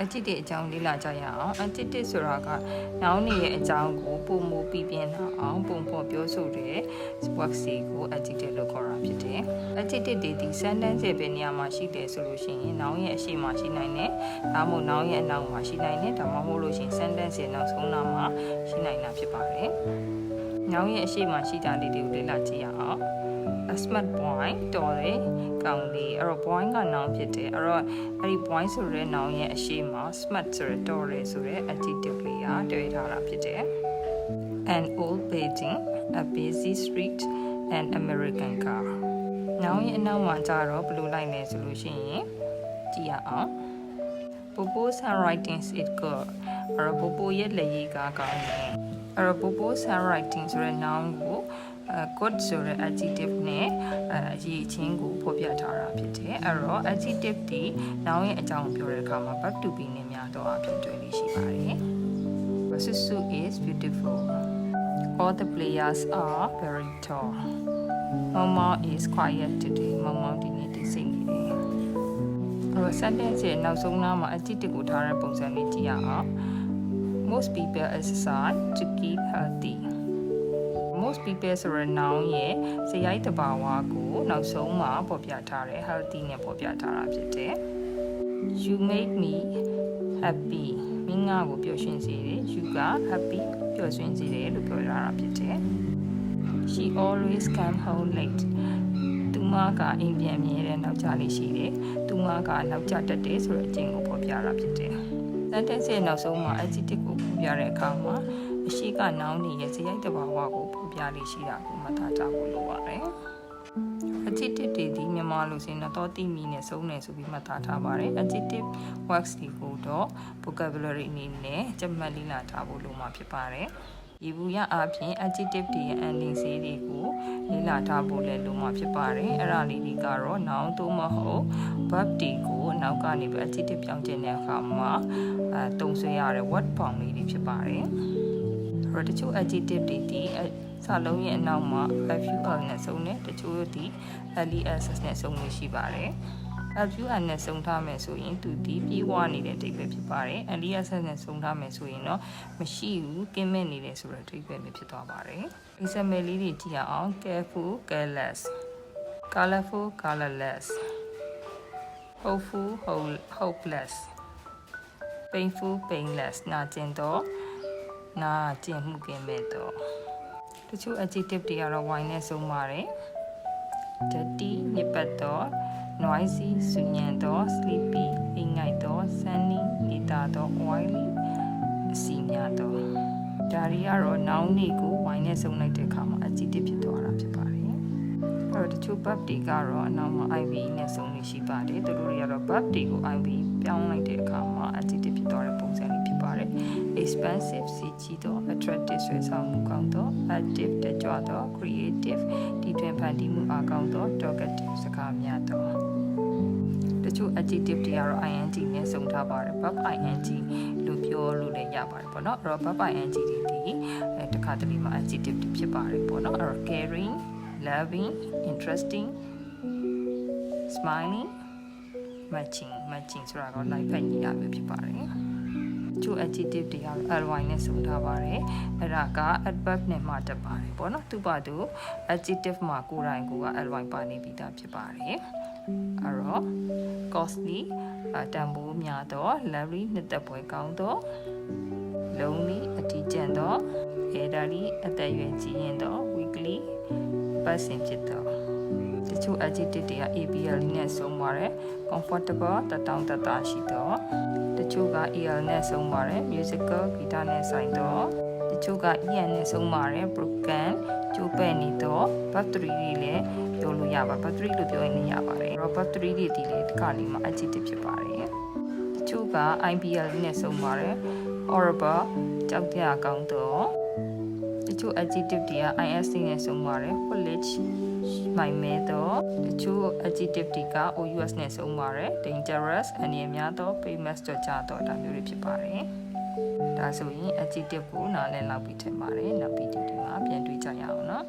adjective အကြောင်းလေ့လာကြရအောင် adjective ဆိုတာက noun ရဲ့အကြောင်းကိုပုံမူပြပြနာအောင်ပုံဖော်ပြောဆိုတဲ့ work ကို adjective လို့ခေါ်တာဖြစ်တယ် adjective တွေဒီ sentence ရဲ့ဘယ်နေရာမှာရှိတယ်ဆိုလို့ရှိရင် noun ရဲ့အရှိမှာရှိနိုင်တယ်ဒါမှမဟုတ် noun ရဲ့အနောက်မှာရှိနိုင်တယ်ဒါမှမဟုတ်လို့ရှိရင် sentence ရဲ့နောက်ဆုံးနာမှာရှိနိုင်တာဖြစ်ပါတယ် noun ရဲ့အရှိမှာရှိတာလေးတွေကိုလေ့လာကြည့်ရအောင် a smart boy တော်တယ်ကောင်းလေးအဲ့တော့ boy က noun ဖြစ်တယ်အဲ့တော့အဲ့ဒီ boy ဆိုတဲ့ noun ရဲ့အရှိမှာ smart ဆိုတဲ့တော်တယ်ဆိုတဲ့ adjective လေးကတွေ့ထားတာဖြစ်တယ် an old building a busy street an American car noun ရဲ့အနောက်မှာကြတော့ဘယ်လိုလိုက်လဲဆိုလို့ရှိရင်ကြည့်ရအောင် Bobo's handwriting is good အဲ့တော့ Bobo ရဲ့လက်ရေးကကောင်းတယ်အဲ့တော့ Bobo's handwriting ဆိုတဲ့ noun ကိုgood ဆိုတဲ့ adjective နဲ့ရေးချင်းကိုဖော်ပြထားတာဖြစ်တယ်အဲ့တော့ adjective ဒီ noun ရဲ့အကြောင်းပြောတဲ့အခါမှာ verb to be နဲ့များတော့အဖြစ်တွေ့လို့ရှိပါတယ် Susu is beautiful all the players are very tall Mama is quiet today Mama ဒီနေ့တိတ်ဆိတ်နေတယ်အဲ့တော့ sentence ရဲ့နောက်ဆုံးနားမှာ adjective ကိုထားတဲ့ပုံစံလေးကြည့်ရအောင် Most people exercise to keep healthy most people ဆိုတဲ့ noun ရဲ့စရိုက်တဘာဝကိုနောက်ဆုံးမှာပေါ်ပြထားတယ် healthy နဲ့ပေါ်ပြထားတာဖြစ်တယ် You make me happy မင်းငါ့ကိုပျော်ရွှင်စေတယ် you က happy ပျော်ရွှင်စေတယ်လို့ပြောထားတာဖြစ်တယ် She always come home late သူမကအိမ်ပြန်မြဲတဲ့နောက်ကျလေးရှိတယ်သူမကနောက်ကျတတ်တယ်ဆိုတဲ့အကျင့်ကိုပေါ်ပြတာဖြစ်တယ် sentence ရဲ့နောက်ဆုံးမှာ adjective ကိုပေါ်ပြတဲ့အခါမှာအရှိက noun တွေရဲ့စရိုက်တဘာဝကိုပေါ်ပြလေးရှိတာကိုမှတ်သားကြဖို့လိုပါတယ် adjective တွေဒီမြန်မာလိုဆိုရင်တော့တိမိနဲ့ဆုံးတယ်ဆိုပြီးမှတ်သားထားပါတယ် adjective words တွေကိုတော့ vocabulary အနေနဲ့ကြက်မှတ်လေ့လာထားဖို့လိုမှာဖြစ်ပါတယ်ဒီဘူးရအားဖြင့် adjective တွေရဲ့ ending ဈေးတွေကိုလေ့လာထားဖို့လည်းလိုမှာဖြစ်ပါတယ်အဲ့ဒါလေးတွေကတော့ noun သို့မဟုတ် verb တွေကိုနောက်ကနေပြီး adjective ပြောင်းကျင်တဲ့အခါမှာတုံးဆွဲရတဲ့ word form လေးတွေဖြစ်ပါတယ်အဲ့တော့တချို့ adjective တွေဒီစာလုံးရဲ့အနောက်မှာ ful နဲ့ဆုံးတယ်တချို့ဒီ les နဲ့ဆုံးလို့ရှိပါတယ် ful နဲ့ဆုံးထားမယ်ဆိုရင်သူဒီပြေးဝနေတဲ့အိဗယ်ဖြစ်ပါတယ် les နဲ့ဆုံးထားမယ်ဆိုရင်တော့မရှိဘူးကင်းမဲ့နေတယ်ဆိုတဲ့အိဗယ်ပဲဖြစ်သွားပါတယ် example လေးတွေကြည့်ရအောင် careful careless colorful colorless hopeful hopeless painful painless နာကျင်တော့နာကျင်မှုကင်းမဲ့တော့တချို့ adjective တွေကတော့ y နဲ့ဆုံးပါတယ် dirty ညစ်ပတ်တော့ noisy ဆူညံတော့ sleepy အိမ်ငိုက်တော့ sunny နေတာတော့ oily အစီများတော့ဒါတွေကတော့ noun တွေကို y နဲ့ဆုံးလိုက်တဲ့အခါမှာ adjective ဖြစ်သွားတာဖြစ်ပါတယ်အဲ့တော့တချို့ verb တွေကတော့အနောက်မှာ iv နဲ့ဆုံးနေရှိပါတယ်သူတို့တွေကတော့ verb တွေကို iv ပြောင်းလိုက်တဲ့အခါမှာ adjective ဖြစ်သွားတဲ့ပုံစံလေးဖြစ်ပါတယ် expensive စီကြီးတော့ attractive ဆွဲဆောင်မှုကောင်းတော့ active တကြွတော့ creative ဒီတွင်ဖန်တီးမှုအားကောင်းတော့ talkative စကားများတော့တချို့ adjective တွေကတော့ ing နဲ့စုံထားပါတယ် verb ing လို့ပြောလို့လည်းရပါတယ်ပေါ့နော်အဲ့တော့ verb ing တွေဒီတခါတလေမှာ adjective တွေဖြစ်ပါတယ်ပေါ့နော်အဲ့တော့ caring loving interesting smiling matching ဆိုတာတော့ like ဖက်ညီတာမျိုးဖြစ်ပါတယ်ချို့ adjective တွေကတော့ ly နဲ့ဆုံးထားပါတယ်အဲ့ဒါက adverb နဲ့မှတက်ပါတယ်ပေါ့နော်သူ့ဘာသူ adjective မှာကိုယ်တိုင်ကိုက ly ပါနေပြီးသားဖြစ်ပါတယ်အဲ့တော့ costly တန်ဖိုးများတော့ lovely နှစ်သက်ပွဲကောင်းတော့ lonely အထီးကျန်တော့ elderly အသက်အရွယ်ကြီးရင်တော့ weakly ပတ်စင်ဖြစ်တော့တချို့ adjective တွေက abl နဲ့ဆုံးပါတယ် comfortable တတောင်းတတရှိတော့တချို့က al နဲ့ဆုံးပါတယ် musical ဂီတနဲ့ဆိုင်တော့တချို့က en နဲ့ဆုံးပါတယ် broken ကျိုးပဲ့နေတော့ verb 3တွေလည်းပြောလို့ရပါ verb 3လို့ပြောရင်လည်းရပါတယ် verb 3တွေဒီလေဒီကလေးမှာ adjective ဖြစ်ပါတယ်တချို့က ibl နဲ့ဆုံးပါတယ် horrible ကြောက်ကြကောင်းတော့တချို့ adjective တွေက is နဲ့ဆုံးပါတယ် foolish မိုင်မဲတော့တချို့ adjective တွေက ous နဲ့ဆုံးပါတယ် dangerous အနေများတော့ famous တော့ကြတော့ဒါမျိုးတွေဖြစ်ပါတယ်ဒါဆိုရင် adjective ကိုနားလည်လောက်ပြီးထင်ပါတယ်နောက်ဗီဒီယိုဒီမှာပြန်တွေ့ကြရအောင်နော်